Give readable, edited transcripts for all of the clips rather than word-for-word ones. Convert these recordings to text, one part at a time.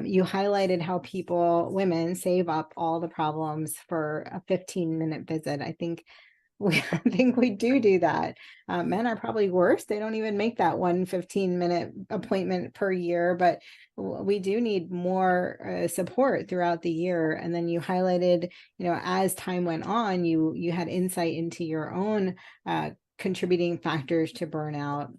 You highlighted how women save up all the problems for a 15-minute visit. I think I think we do that. Men are probably worse. They don't even make that 15-minute appointment per year, but we do need more support throughout the year. And then you highlighted, as time went on, you had insight into your own contributing factors to burnout.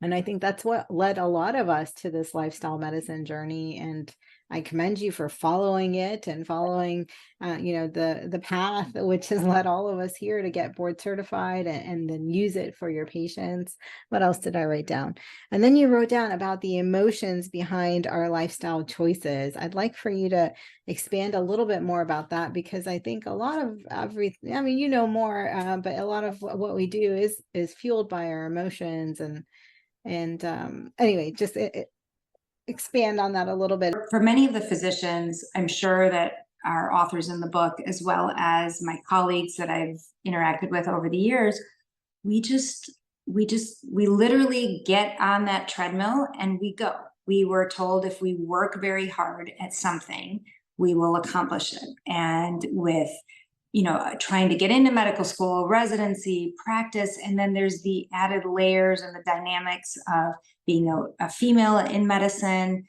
And I think that's what led a lot of us to this lifestyle medicine journey. And I commend you for following it and following, the path, which has led all of us here to get board certified and then use it for your patients. What else did I write down? And then you wrote down about the emotions behind our lifestyle choices. I'd like for you to expand a little bit more about that, because I think a lot of everything, more, but a lot of what we do is fueled by our emotions. And anyway, just expand on that a little bit. For many of the physicians, I'm sure that are authors in the book, as well as my colleagues that I've interacted with over the years, we literally get on that treadmill and we go. We were told if we work very hard at something, we will accomplish it. And with trying to get into medical school, residency, practice, and then there's the added layers and the dynamics of being a female in medicine,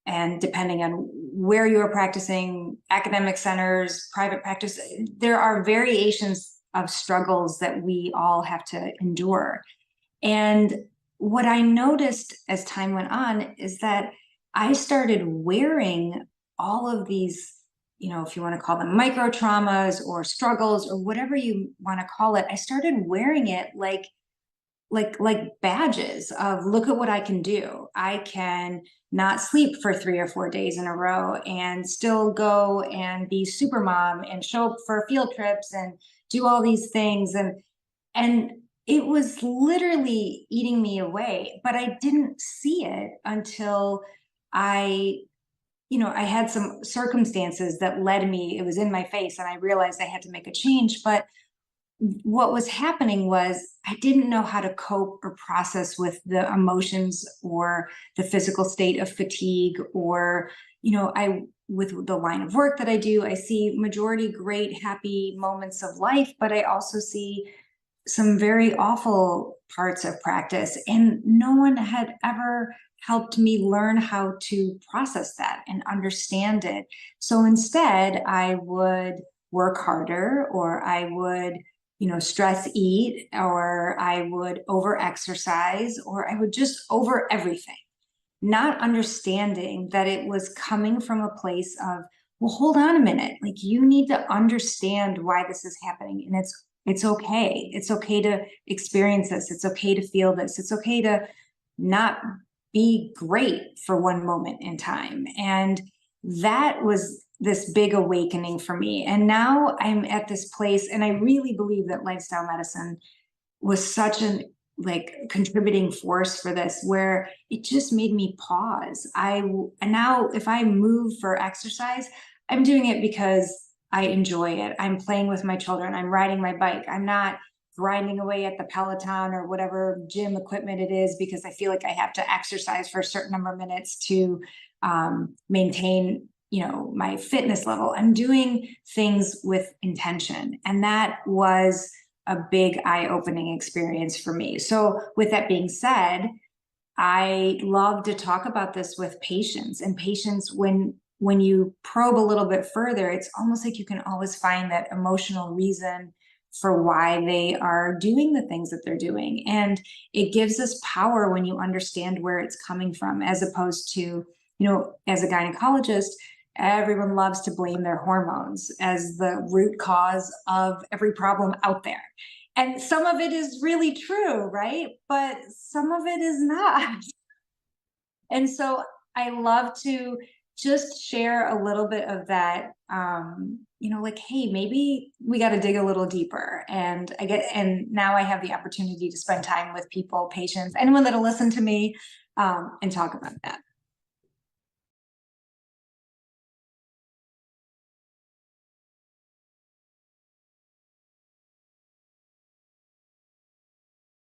and depending on where you are practicing, academic centers, private practice, there are variations of struggles that we all have to endure. And what I noticed as time went on is that I started wearing all of these, if you want to call them micro traumas or struggles or whatever you want to call it, I started wearing it like badges of, look at what I can do. I can not sleep for 3 or 4 days in a row and still go and be super mom and show up for field trips and do all these things. And it was literally eating me away, but I didn't see it until I had some circumstances that led me, it was in my face, and I realized I had to make a change. But what was happening was I didn't know how to cope or process with the emotions or the physical state of fatigue, or, with the line of work that I do, I see majority great, happy moments of life, but I also see some very awful parts of practice. And no one had ever helped me learn how to process that and understand it. So instead, I would work harder, or I would, stress eat, or I would over exercise, or I would just over everything, not understanding that it was coming from a place of, well, hold on a minute. Like, you need to understand why this is happening. And it's okay. It's okay to experience this. It's okay to feel this. It's okay to not be great for one moment in time. And that was this big awakening for me. And now I'm at this place, and I really believe that lifestyle medicine was such an contributing force for this, where it just made me pause. Now if I move for exercise, I'm doing it because I enjoy it. I'm playing with my children. I'm riding my bike. I'm not grinding away at the Peloton or whatever gym equipment it is because I feel like I have to exercise for a certain number of minutes to maintain, my fitness level. I'm doing things with intention. And that was a big eye-opening experience for me. So with that being said, I love to talk about this with patients. And patients, when you probe a little bit further, it's almost like you can always find that emotional reason for why they are doing the things that they're doing. And it gives us power when you understand where it's coming from, as opposed to, as a gynecologist, everyone loves to blame their hormones as the root cause of every problem out there. And some of it is really true, right? But some of it is not. And so I love to just share a little bit of that, hey, maybe we got to dig a little deeper. And now I have the opportunity to spend time with people, patients, anyone that'll listen to me, and talk about that.